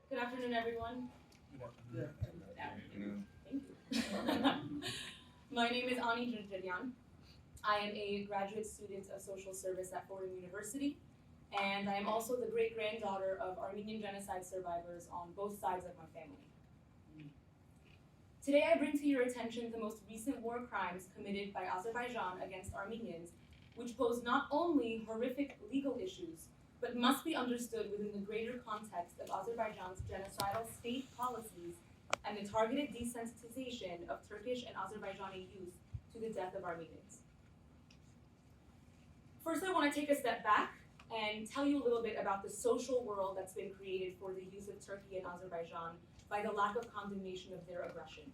Good afternoon, everyone. Good afternoon. Thank you. My name is Djirdjirian. I am a graduate student of social service at Fordham University, and I am also the great-granddaughter of Armenian genocide survivors on both sides of my family. Today I bring to your attention the most recent war crimes committed by Azerbaijan against Armenians, which pose not only horrific legal issues, but must be understood within the greater context of Azerbaijan's genocidal state policies and the targeted desensitization of Turkish and Azerbaijani youth to the death of Armenians. First, I want to take a step back and tell you a little bit about the social world that's been created for the youth of Turkey and Azerbaijan by the lack of condemnation of their aggression.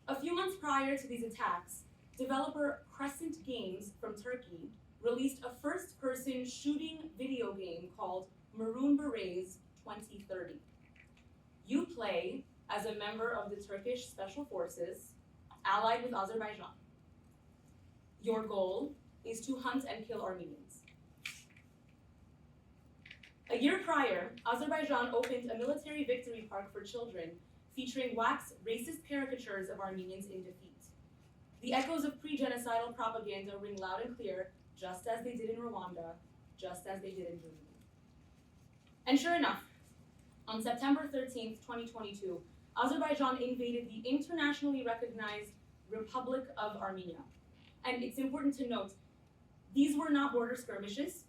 A few months prior to these attacks, developer Crescent Games from Turkey released a first-person shooting video game called Maroon Berets 2030. You play as a member of the Turkish Special Forces, allied with Azerbaijan. Your goal is to hunt and kill Armenians. A year prior, Azerbaijan opened a military victory park for children featuring wax racist caricatures of Armenians in defeat. The echoes of pre-genocidal propaganda ring loud and clear, just as they did in Rwanda, just as they did in Germany. And sure enough, on September 13th, 2022, Azerbaijan invaded the internationally recognized Republic of Armenia. And it's important to note, these were not border skirmishes,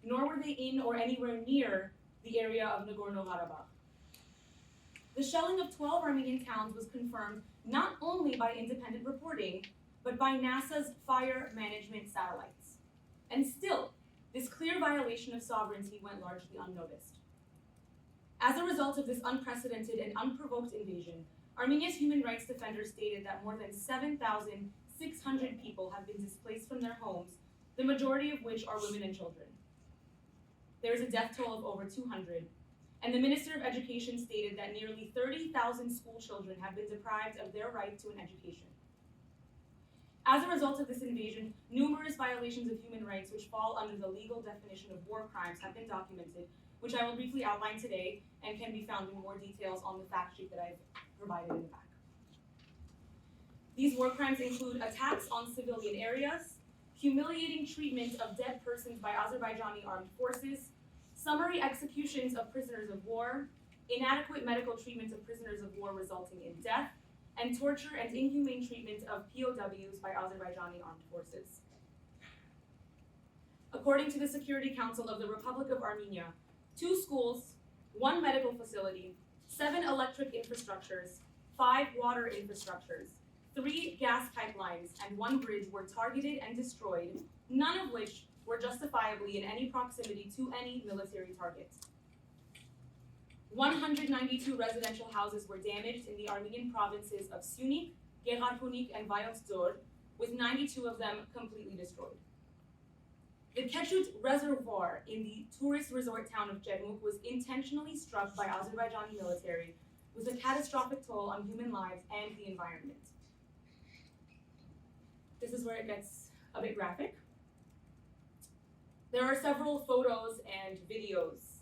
nor were they in or anywhere near the area of Nagorno-Karabakh. The shelling of 12 Armenian towns was confirmed not only by independent reporting, but by NASA's fire management satellites. And still, this clear violation of sovereignty went largely unnoticed. As a result of this unprecedented and unprovoked invasion, Armenia's human rights defenders stated that more than 7,600 people have been displaced from their homes, the majority of which are women and children. There is a death toll of over 200, and the Minister of Education stated that nearly 30,000 school children have been deprived of their right to an education. As a result of this invasion, numerous violations of human rights which fall under the legal definition of war crimes have been documented, which I will briefly outline today and can be found in more details on the fact sheet that I've provided in the back. These war crimes include attacks on civilian areas, humiliating treatment of dead persons by Azerbaijani armed forces, summary executions of prisoners of war, inadequate medical treatment of prisoners of war resulting in death, and torture and inhumane treatment of POWs by Azerbaijani armed forces. According to the Security Council of the Republic of Armenia, 2 schools, 1 medical facility, 7 electric infrastructures, 5 water infrastructures, 3 gas pipelines, and 1 bridge were targeted and destroyed, none of which were justifiably in any proximity to any military target. 192 residential houses were damaged in the Armenian provinces of Syunik, Gegharkunik, and Vyider, with 92 of them completely destroyed. The Kechut Reservoir in the tourist resort town of Jermuk was intentionally struck by Azerbaijani military, with a catastrophic toll on human lives and the environment. This is where it gets a bit graphic. There are several photos and videos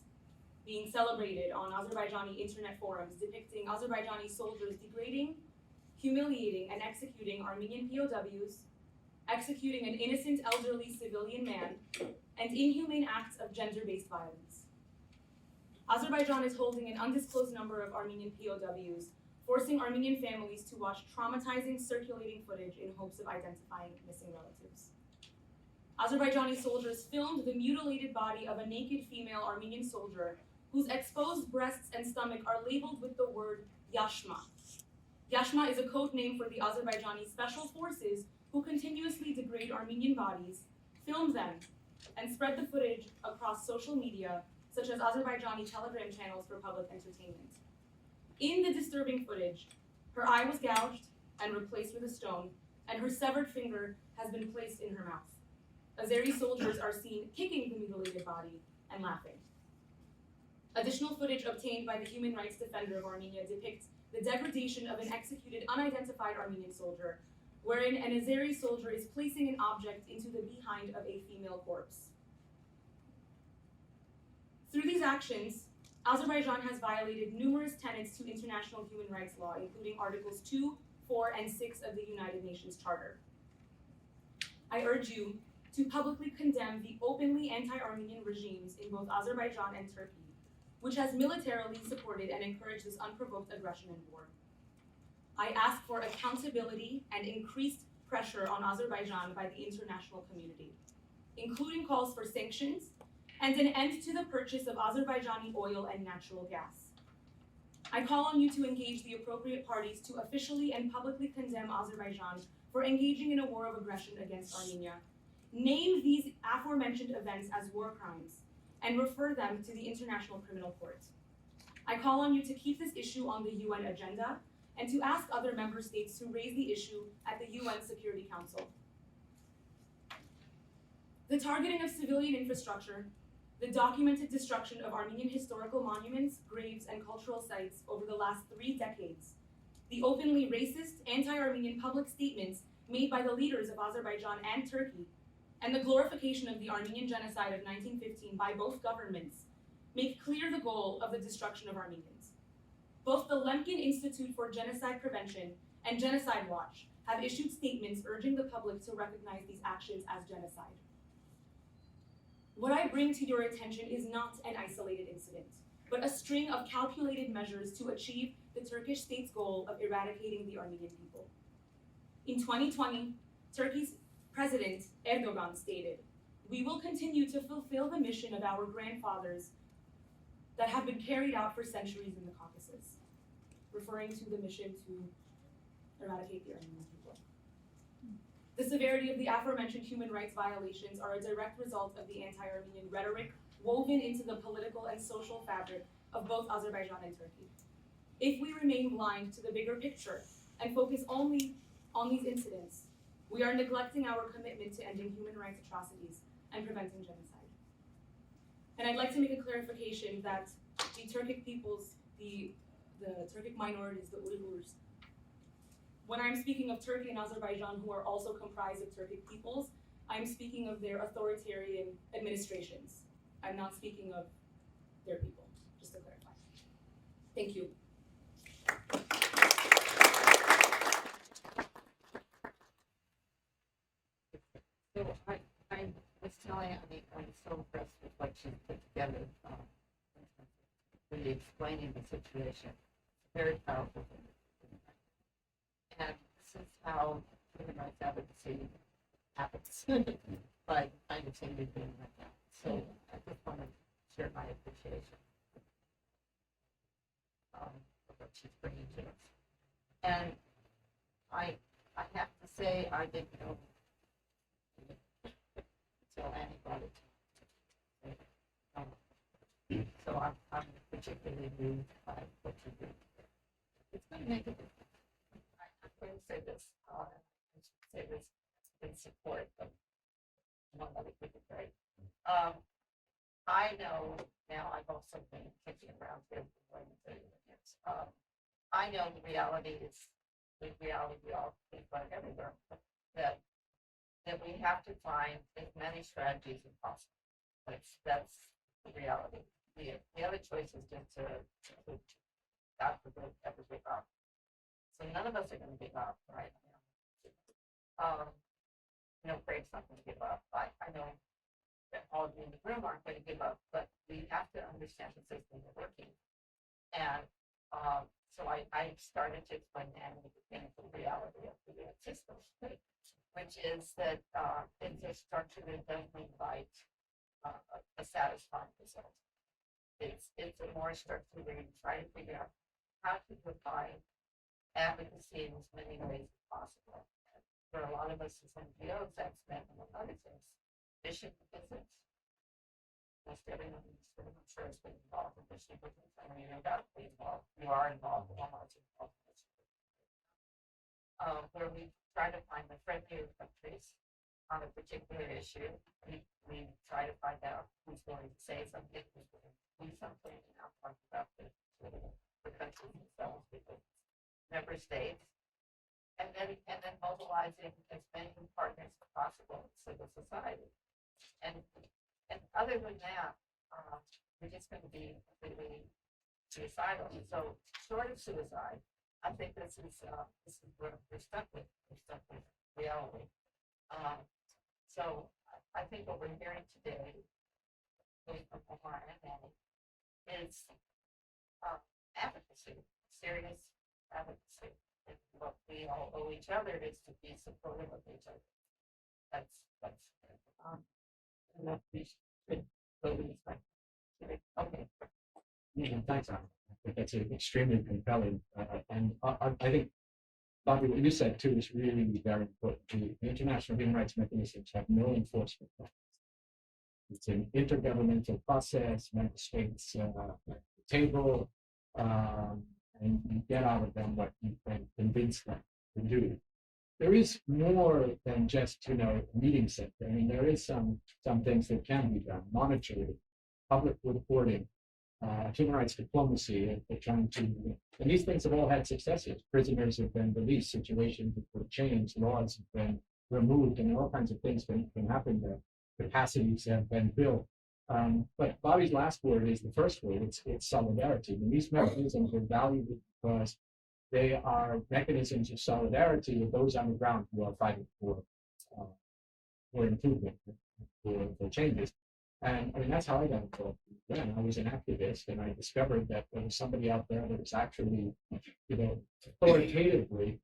being celebrated on Azerbaijani internet forums depicting Azerbaijani soldiers degrading, humiliating, and executing Armenian POWs, executing an innocent elderly civilian man, and inhumane acts of gender-based violence. Azerbaijan is holding an undisclosed number of Armenian POWs, forcing Armenian families to watch traumatizing circulating footage in hopes of identifying missing relatives. Azerbaijani soldiers filmed the mutilated body of a naked female Armenian soldier whose exposed breasts and stomach are labeled with the word Yashma. Yashma is a code name for the Azerbaijani special forces who continuously degrade Armenian bodies, film them, and spread the footage across social media, such as Azerbaijani Telegram channels for public entertainment. In the disturbing footage, her eye was gouged and replaced with a stone, and her severed finger has been placed in her mouth. Azeri soldiers are seen kicking the mutilated body and laughing. Additional footage obtained by the human rights defender of Armenia depicts the degradation of an executed unidentified Armenian soldier, wherein an Azeri soldier is placing an object into the behind of a female corpse. Through these actions, Azerbaijan has violated numerous tenets to international human rights law, including Articles 2, 4, and 6 of the United Nations Charter. I urge you to publicly condemn the openly anti-Armenian regimes in both Azerbaijan and Turkey, which has militarily supported and encouraged this unprovoked aggression and war. I ask for accountability and increased pressure on Azerbaijan by the international community, including calls for sanctions and an end to the purchase of Azerbaijani oil and natural gas. I call on you to engage the appropriate parties to officially and publicly condemn Azerbaijan for engaging in a war of aggression against Armenia. Name these aforementioned events as war crimes and refer them to the International Criminal Court. I call on you to keep this issue on the UN agenda and to ask other member states to raise the issue at the UN Security Council. The targeting of civilian infrastructure, the documented destruction of Armenian historical monuments, graves, and cultural sites over the last 3 decades, the openly racist, anti-Armenian public statements made by the leaders of Azerbaijan and Turkey, and the glorification of the Armenian genocide of 1915 by both governments make clear the goal of the destruction of Armenians. Both the Lemkin Institute for Genocide Prevention and Genocide Watch have issued statements urging the public to recognize these actions as genocide. What I bring to your attention is not an isolated incident, but a string of calculated measures to achieve the Turkish state's goal of eradicating the Armenian people. In 2020, Turkey's President Erdogan stated, "We will continue to fulfill the mission of our grandfathers that have been carried out for centuries in the Caucasus," referring to the mission to eradicate the Armenian people. The severity of the aforementioned human rights violations are a direct result of the anti-Armenian rhetoric woven into the political and social fabric of both Azerbaijan and Turkey. If we remain blind to the bigger picture and focus only on these incidents, we are neglecting our commitment to ending human rights atrocities and preventing genocide. And I'd like to make a clarification that the Turkic peoples, the Turkic minorities, the Uyghurs, when I'm speaking of Turkey and Azerbaijan, who are also comprised of Turkic peoples, I'm speaking of their authoritarian administrations. I'm not speaking of their people, just to clarify. Thank you. So I was telling Annie, I'm so impressed with what she's put together, really explaining the situation. Very powerful. And this is how human rights advocacy happens. But I understand you're doing right now. So I just want to share my appreciation of what she's bringing to us. And I have to say, I didn't know until Annie brought it to me. So I'm particularly moved by what you do. It's going to make a difference. I'm going to say this, I should say this in support of one other people, right? I know now, I've also been kicking around here for more than 30 years. I know the reality is the reality we all think about everywhere, that we have to find as many strategies as possible. That's the reality. The other choice is just to God forbid, ever give up. So none of us are going to give up, right? Craig's not going to give up. I know that all of you in the room aren't going to give up, but we have to understand the system is working. And so I started to explain the mechanical reality of the system, which is that it's a structure that doesn't invite a satisfying result. It's a more structure where you try to figure out how to provide advocacy in as many ways as possible. And for a lot of us as NGOs, that's meant, among other things, mission visits. Most everyone in this room, I'm sure, has been involved in mission visits. I mean, you're undoubtedly involved. You are involved. Walmart's involved in mission visits. Where we try to find the friendlier countries on a particular issue. We try to find out who's going to say something, who's going to do something, and I'll talk about the countries themselves, because member states, and then mobilizing as many partners as possible in civil society. And other than that, we're just going to be completely suicidal. So short of suicide, I think this is what we're stuck with. We're stuck with reality. So I think what we're hearing today from Omar and Annie is advocacy, serious advocacy. And what we all owe each other is to be supportive of each other. That's enough. We should go to this back. Okay. Yeah, thanks, Anna. I think that's extremely compelling. And I think, Bobby, what you said too is really very important. The international human rights mechanisms have no enforcement powers. It's an intergovernmental process, member states at the table, and you get out of them what you can convince them to do. There is more than just, meeting center. I mean, there is some things that can be done, monitoring, public reporting, human rights diplomacy, and trying to, and these things have all had successes. Prisoners have been released, situations have been changed, laws have been removed, and all kinds of things can happen there. Capacities have been built. But Bobby's last word is the first word, it's solidarity. And these mechanisms are valuable because they are mechanisms of solidarity with those on the ground who are fighting for improvement, for changes. And I mean, that's how I got involved. Then I was an activist, and I discovered that there was somebody out there that was actually, authoritatively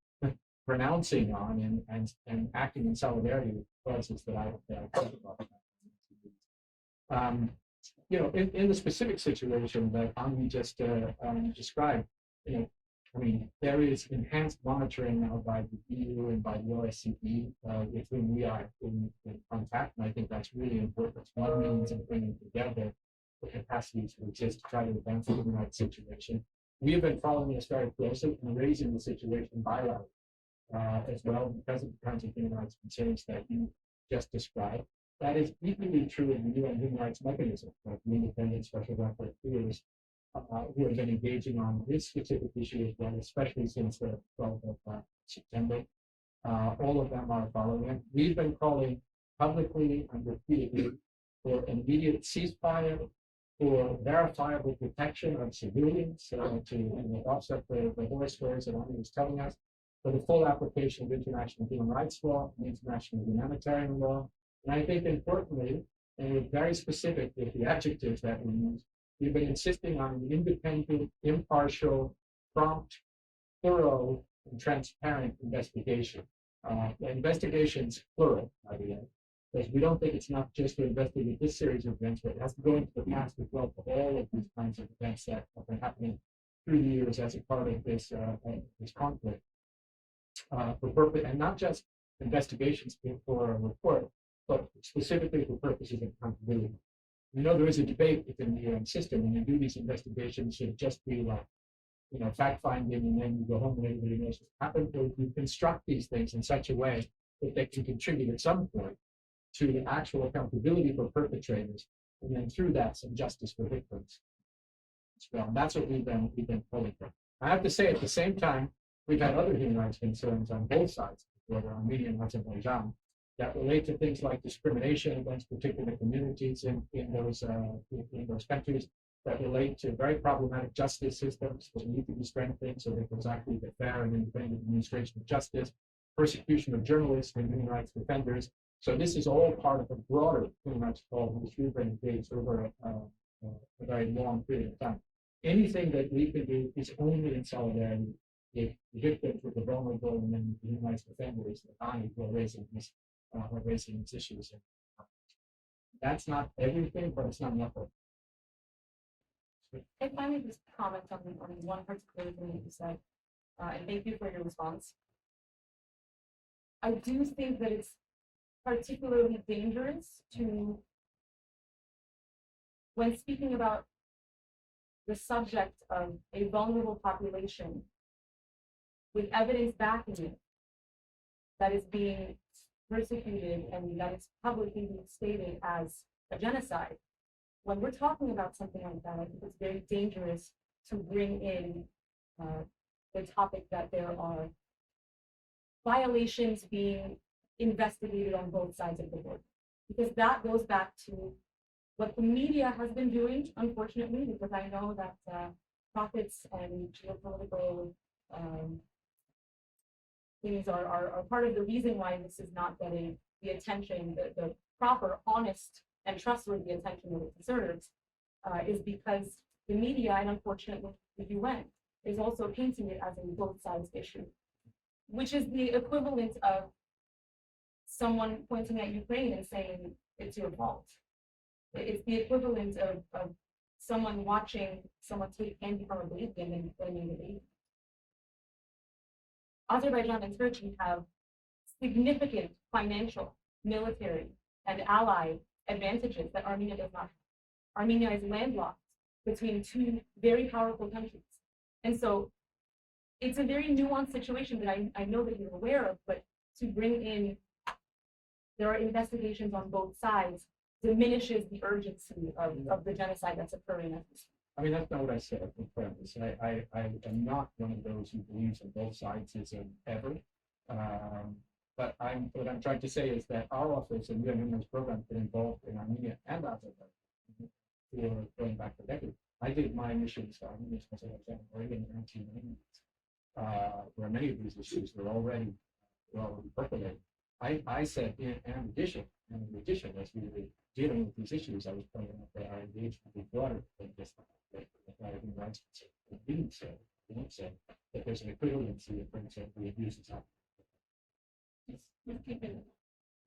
pronouncing on and acting in solidarity with causes that I talked about. In the specific situation that Anvi just described, there is enhanced monitoring now by the EU and by the OSCE, with whom we are in contact, and I think that's really important. It's one means of bringing together the capacities to exist to try to advance the human rights situation. We have been following this very closely and raising the situation bilaterally as well because of the kinds of human rights concerns that you just described. That is equally true in the UN human rights mechanism, like the independent special rapporteurs who have been engaging on this specific issue as well, especially since the 12th of September. All of them are following it. We've been calling publicly and repeatedly for an immediate ceasefire, for verifiable protection of civilians, to offset the horror stories that Annie was telling us, for the full application of international human rights law and international humanitarian law. And I think importantly, and we're very specific with the adjectives that we use, we've been insisting on an independent, impartial, prompt, thorough, and transparent investigation. The investigation's plural, by the way, because we don't think it's enough just to investigate this series of events, but it has to go into the past as well for all of these kinds of events that have been happening through the years as a part of this conflict. For purpose, and not just investigations for a report, but specifically for purposes of accountability. There is a debate within the UN system when you do these investigations, should it just be like, fact finding and then you go home and everybody knows what happened, or you construct these things in such a way that they can contribute at some point to the actual accountability for perpetrators, and then through that some justice for victims as well. And that's what we've been pulling for. I have to say at the same time, we've had other human rights concerns on both sides, whether Armenia and Azerbaijan, that relate to things like discrimination against particular communities in those countries, that relate to very problematic justice systems that need to be strengthened so that there's actually the fair and independent administration of justice, persecution of journalists and human rights defenders. So this is all part of a broader human rights call, which we've been engaged over a very long period of time. Anything that we can do is only in solidarity with the victims, with the vulnerable, and then the human rights defenders, the bodies who are raising these issues. That's not everything, but it's not nothing. If I may just comment on one particular thing that you said, and thank you for your response. I do think that it's particularly dangerous to, when speaking about the subject of a vulnerable population with evidence backing it, that is being persecuted and that is publicly being stated as a genocide. When we're talking about something like that, I think it's very dangerous to bring in the topic that there are violations being investigated on both sides of the border, because that goes back to what the media has been doing, unfortunately, because I know that profits and geopolitical things are part of the reason why this is not getting the attention, the proper, honest, and trustworthy attention that it deserves, is because the media, and unfortunately the UN, is also painting it as a both sides issue, which is the equivalent of someone pointing at Ukraine and saying it's your fault. It's the equivalent of someone watching someone take candy from a baby and then blaming the baby. Azerbaijan and Turkey have significant financial, military, and ally advantages that Armenia does not have. Armenia is landlocked between two very powerful countries. And so it's a very nuanced situation that I know that you're aware of, but to bring in, there are investigations on both sides, diminishes the urgency of the genocide that's occurring at this point. I mean, that's not what I said in preface. I am not one of those who believes in both sides ever. But what I'm trying to say is that our office and UN's program been involved in Armenia and Azerbaijan for going back a decade. I did my missions for Armenia as already in the 1990s, where many of these issues were already percolating. I said in addition, as we were dealing with these issues, I was pointing out that our engagement with broader than just human rights. It didn't say that there's an equivalency in terms of the abuses happening. Just keep it